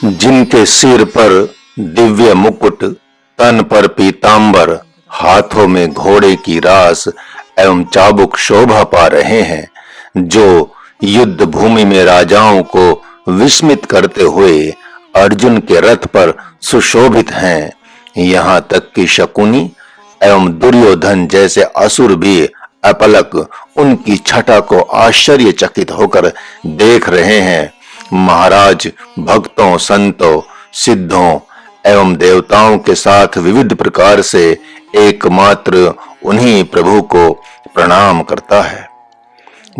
जिनके सिर पर दिव्य मुकुट, तन पर पीतांबर, हाथों में घोड़े की रास एवं चाबुक शोभा पा रहे हैं, जो युद्ध भूमि में राजाओं को विस्मित करते हुए अर्जुन के रथ पर सुशोभित हैं। यहाँ तक कि शकुनी एवं दुर्योधन जैसे असुर भी अपलक उनकी छटा को आश्चर्यचकित होकर देख रहे हैं। महाराज, भक्तों, संतों, सिद्धों एवं देवताओं के साथ विविध प्रकार से एकमात्र उन्हीं प्रभु को प्रणाम करता है।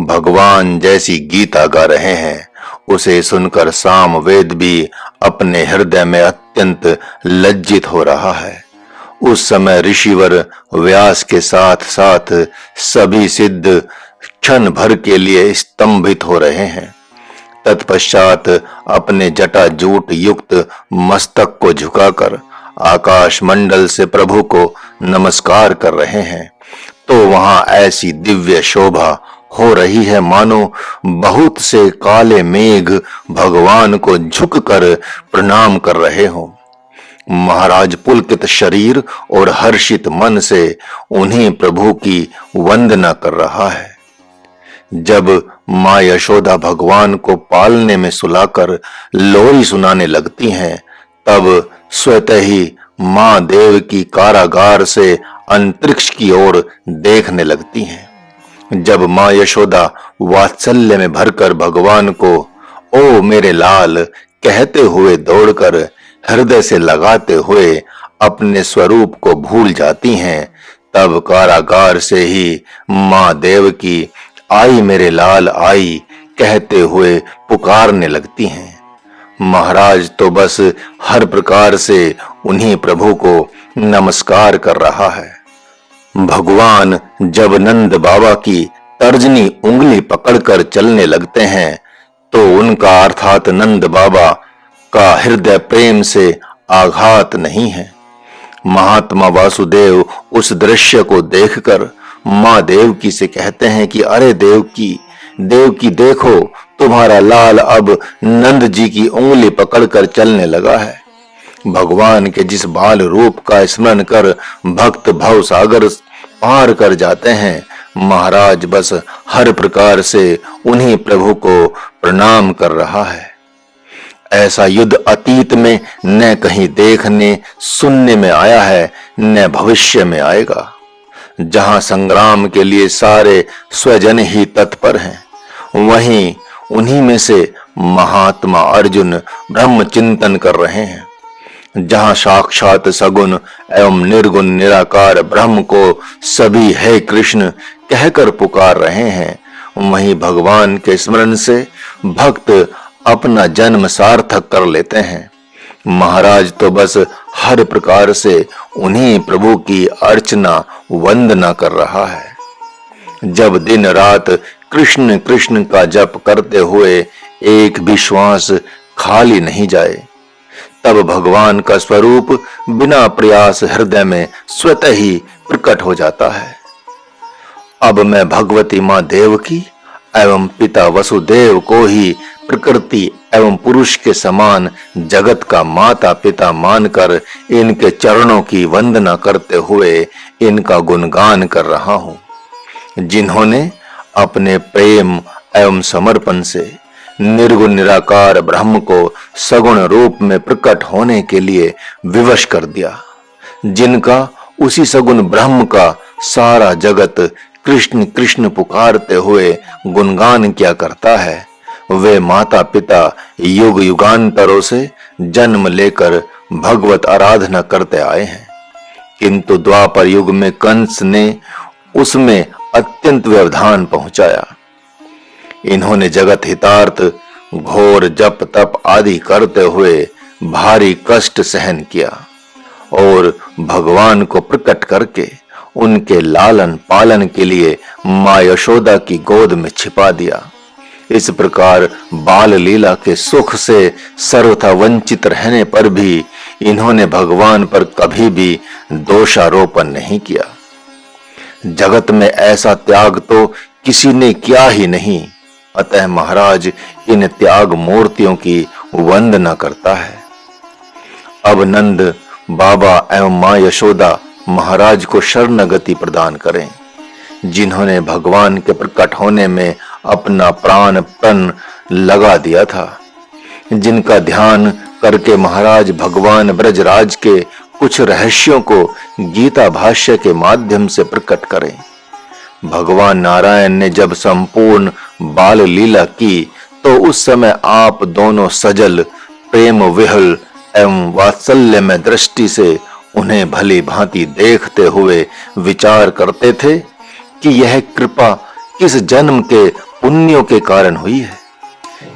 भगवान जैसी गीता गा रहे हैं, उसे सुनकर सामवेद भी अपने हृदय में अत्यंत लज्जित हो रहा है। उस समय ऋषिवर व्यास के साथ साथ सभी सिद्ध क्षण भर के लिए स्तंभित हो रहे हैं। तत्पश्चात अपने जटाजूट युक्त मस्तक को झुकाकर आकाश मंडल से प्रभु को नमस्कार कर रहे हैं, तो वहां ऐसी दिव्य शोभा हो रही है मानो बहुत से काले मेघ भगवान को झुककर प्रणाम कर रहे हों। महाराज पुलकित शरीर और हर्षित मन से उन्हीं प्रभु की वंदना कर रहा है। जब माँ यशोदा भगवान को पालने में सुलाकर लोरी सुनाने लगती हैं, तब स्वतः ही माँ देव की कारागार से अंतरिक्ष की ओर देखने लगती हैं। जब माँ यशोदा वात्सल्य में भरकर भगवान को ओ मेरे लाल कहते हुए दौड़कर हृदय से लगाते हुए अपने स्वरूप को भूल जाती हैं, तब कारागार से ही माँ देव की आई मेरे लाल आई कहते हुए पुकारने लगती हैं। महाराज तो बस हर प्रकार से उन्हीं प्रभु को नमस्कार कर रहा है। भगवान जब नंद बाबा की तर्जनी उंगली पकड़कर चलने लगते हैं, तो उनका अर्थात नंद बाबा का हृदय प्रेम से आघात नहीं है। महात्मा वासुदेव उस दृश्य को देखकर माँ देवकी से कहते हैं कि अरे देवकी देखो, तुम्हारा लाल अब नंद जी की उंगली पकड़कर चलने लगा है। भगवान के जिस बाल रूप का स्मरण कर भक्त भव सागर पार कर जाते हैं, महाराज बस हर प्रकार से उन्हीं प्रभु को प्रणाम कर रहा है। ऐसा युद्ध अतीत में न कहीं देखने सुनने में आया है, न भविष्य में आएगा। जहां संग्राम के लिए सारे स्वजन ही तत्पर हैं, वहीं उन्हीं में से महात्मा अर्जुन ब्रह्म चिंतन कर रहे हैं। जहां साक्षात सगुण एवं निर्गुण निराकार ब्रह्म को सभी है कृष्ण कहकर पुकार रहे हैं, वहीं भगवान के स्मरण से भक्त अपना जन्म सार्थक कर लेते हैं। महाराज तो बस हर प्रकार से उन्हीं प्रभु की अर्चना वंदना कर रहा है। जब दिन रात कृष्ण कृष्ण का जप करते हुए एक भी श्वास खाली नहीं जाए, तब भगवान का स्वरूप बिना प्रयास हृदय में स्वतः ही प्रकट हो जाता है। अब मैं भगवती माँ देवकी एवं पिता वसुदेव को ही प्रकृति एवं पुरुष के समान जगत का माता पिता मानकर इनके चरणों की वंदना करते हुए इनका गुणगान कर रहा हूं, जिन्होंने अपने प्रेम एवं समर्पण से निर्गुण निराकार ब्रह्म को सगुण रूप में प्रकट होने के लिए विवश कर दिया, जिनका उसी सगुण ब्रह्म का सारा जगत कृष्ण कृष्ण पुकारते हुए गुणगान किया करता है। वे माता पिता युग युगांतरों से जन्म लेकर भगवत आराधना करते आए हैं, किंतु द्वापर युग में कंस ने उसमें अत्यंत व्यवधान पहुंचाया। इन्होंने जगत हितार्थ घोर जप तप आदि करते हुए भारी कष्ट सहन किया और भगवान को प्रकट करके उनके लालन पालन के लिए माँ यशोदा की गोद में छिपा दिया। इस प्रकार बाल लीला के सुख से सर्वथा वंचित रहने पर भी इन्होंने भगवान पर कभी भी दोषारोपण नहीं किया। जगत में ऐसा त्याग तो किसी ने किया ही नहीं, अतः महाराज इन त्याग मूर्तियों की वंदना करता है। अब नंद बाबा एवं मां यशोदा महाराज को शरणागति प्रदान करें, जिन्होंने भगवान के प्रकट होने में अपना प्राण लगा दिया था, जिनका ध्यान करके महाराज भगवान ब्रजराज के कुछ रहस्यों को गीता भाष्य के माध्यम से प्रकट करें। भगवान नारायण ने जब संपूर्ण बाल लीला की तो उस समय आप दोनों सजल प्रेम विहल एवं वात्सल्य में दृष्टि से उन्हें भली भांति देखते हुए विचार करते थे कि यह कृपा किस जन्म के पुण्यों के कारण हुई है।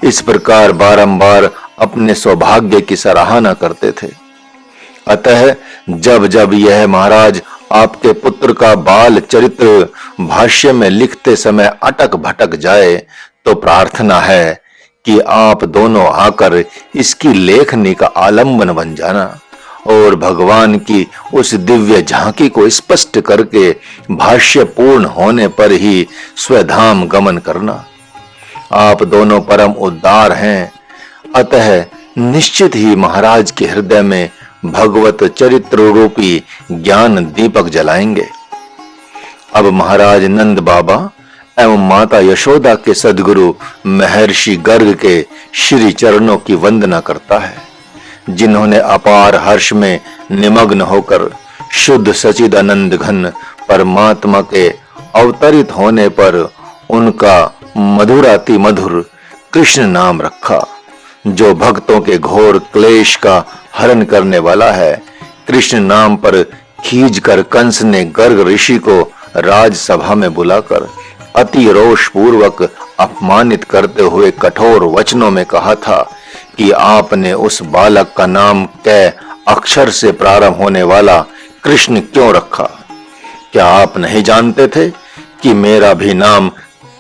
इस प्रकार बारंबार अपने सौभाग्य की सराहना करते थे। अतः जब जब यह महाराज आपके पुत्र का बाल चरित्र भाष्य में लिखते समय अटक भटक जाए तो प्रार्थना है कि आप दोनों आकर इसकी लेखनी का आलंबन बन जाना और भगवान की उस दिव्य झांकी को स्पष्ट करके भाष्य पूर्ण होने पर ही स्वधाम गमन करना। आप दोनों परम उदार हैं, अतः निश्चित ही महाराज के हृदय में भगवत चरित्र रूपी ज्ञान दीपक जलाएंगे। अब महाराज नंद बाबा एवं माता यशोदा के सद्गुरु महर्षि गर्ग के श्री चरणों की वंदना करता है, जिन्होंने अपार हर्ष में निमग्न होकर शुद्ध सचिदानंद घन परमात्मा के अवतरित होने पर उनका मधुराति मधुर कृष्ण नाम रखा, जो भक्तों के घोर क्लेश का हरण करने वाला है। कृष्ण नाम पर खींचकर कंस ने गर्ग ऋषि को राजसभा में बुलाकर अति रोष पूर्वक अपमानित करते हुए कठोर वचनों में कहा था कि आपने उस बालक का नाम कै अक्षर से प्रारंभ होने वाला कृष्ण क्यों रखा? क्या आप नहीं जानते थे कि मेरा भी नाम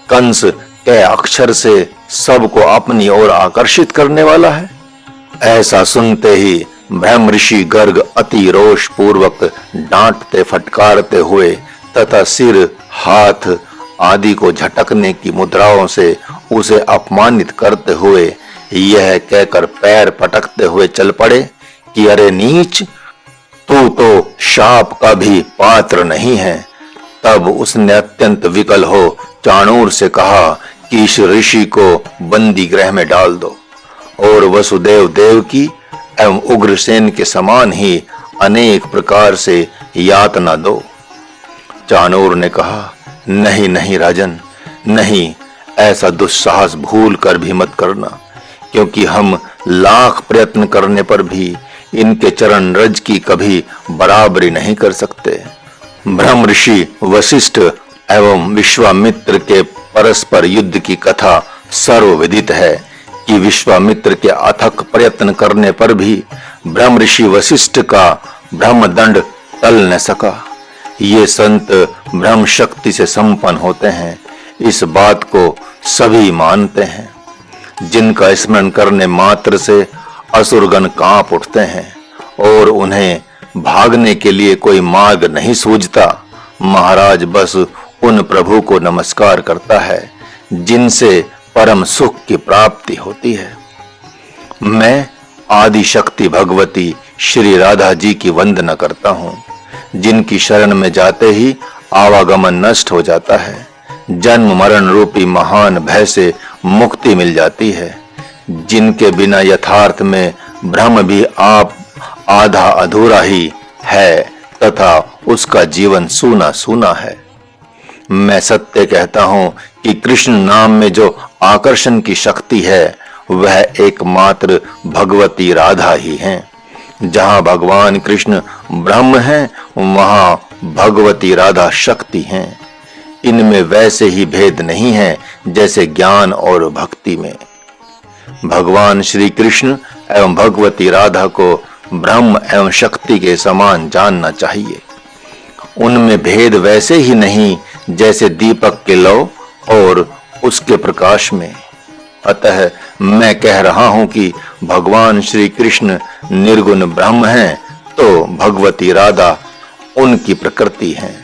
कंस कै अक्षर से सबको अपनी ओर आकर्षित करने वाला है? ऐसा सुनते ही ब्रह्म ऋषि गर्ग अति रोष पूर्वक डांटते फटकारते हुए तथा सिर हाथ आदि को झटकने की मुद्राओं से उसे अपमानित करते हुए यह कहकर पैर पटकते हुए चल पड़े कि अरे नीच, तू तो शाप का भी पात्र नहीं है। तब उसने अत्यंत विकल हो चाणूर से कहा कि इस ऋषि को बंदी गृह में डाल दो और वसुदेव देवकी एवं उग्रसेन के समान ही अनेक प्रकार से यातना दो। चाणूर ने कहा, नहीं नहीं राजन, नहीं, ऐसा दुस्साहस भूल कर भी मत करना, क्योंकि हम लाख प्रयत्न करने पर भी इनके चरण रज की कभी बराबरी नहीं कर सकते। ब्रह्म ऋषि वशिष्ठ एवं विश्वामित्र के परस्पर युद्ध की कथा सर्वविदित है कि विश्वामित्र के अथक प्रयत्न करने पर भी ब्रह्म ऋषि वशिष्ठ का ब्रह्मदंड टल न सका। ये संत ब्रह्म शक्ति से संपन्न होते हैं, इस बात को सभी मानते हैं, जिनका स्मरण करने मात्र से असुरगण कांप उठते हैं और उन्हें भागने के लिए कोई मार्ग नहीं सूझता। महाराज बस उन प्रभु को नमस्कार करता है जिनसे परम सुख की प्राप्ति होती है। मैं आदि शक्ति भगवती श्री राधा जी की वंदना करता हूँ, जिनकी शरण में जाते ही आवागमन नष्ट हो जाता है, जन्म मरण रूपी महान भय से मुक्ति मिल जाती है, जिनके बिना यथार्थ में ब्रह्म भी आप आधा अधूरा ही है तथा उसका जीवन सूना सूना है। मैं सत्य कहता हूं कि कृष्ण नाम में जो आकर्षण की शक्ति है वह एकमात्र भगवती राधा ही है। जहां भगवान कृष्ण ब्रह्म है वहां भगवती राधा शक्ति हैं। इनमें वैसे ही भेद नहीं है जैसे ज्ञान और भक्ति में। भगवान श्री कृष्ण एवं भगवती राधा को ब्रह्म एवं शक्ति के समान जानना चाहिए। उनमें भेद वैसे ही नहीं जैसे दीपक के लौ और उसके प्रकाश में। अतः मैं कह रहा हूं कि भगवान श्री कृष्ण निर्गुण ब्रह्म हैं तो भगवती राधा उनकी प्रकृति है।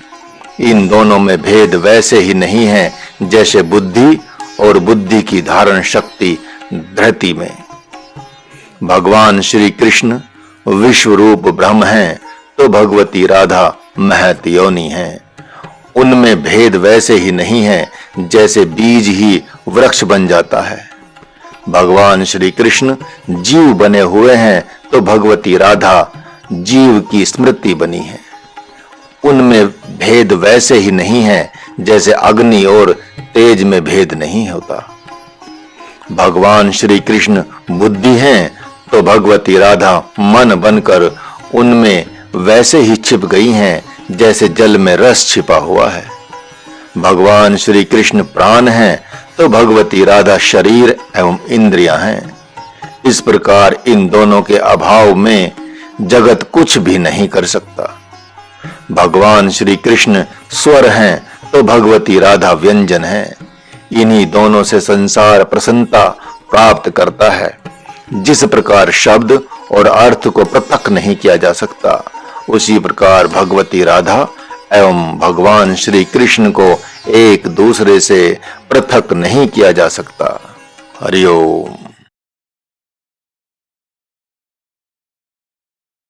इन दोनों में भेद वैसे ही नहीं है जैसे बुद्धि और बुद्धि की धारण शक्ति धरती में। भगवान श्री कृष्ण विश्व रूप ब्रह्म हैं तो भगवती राधा महत योनि हैं। उनमें भेद वैसे ही नहीं है जैसे बीज ही वृक्ष बन जाता है। भगवान श्री कृष्ण जीव बने हुए हैं तो भगवती राधा जीव की स्मृति बनी है। उनमें भेद वैसे ही नहीं है जैसे अग्नि और तेज में भेद नहीं होता। भगवान श्री कृष्ण बुद्धि हैं तो भगवती राधा मन बनकर उनमें वैसे ही छिप गई हैं जैसे जल में रस छिपा हुआ है। भगवान श्री कृष्ण प्राण हैं तो भगवती राधा शरीर एवं इंद्रियां हैं। इस प्रकार इन दोनों के अभाव में जगत कुछ भी नहीं कर सकता। भगवान श्री कृष्ण स्वर हैं तो भगवती राधा व्यंजन है। इन्हीं दोनों से संसार प्रसन्नता प्राप्त करता है। जिस प्रकार शब्द और अर्थ को पृथक नहीं किया जा सकता, उसी प्रकार भगवती राधा एवं भगवान श्री कृष्ण को एक दूसरे से पृथक नहीं किया जा सकता। हरि ओम।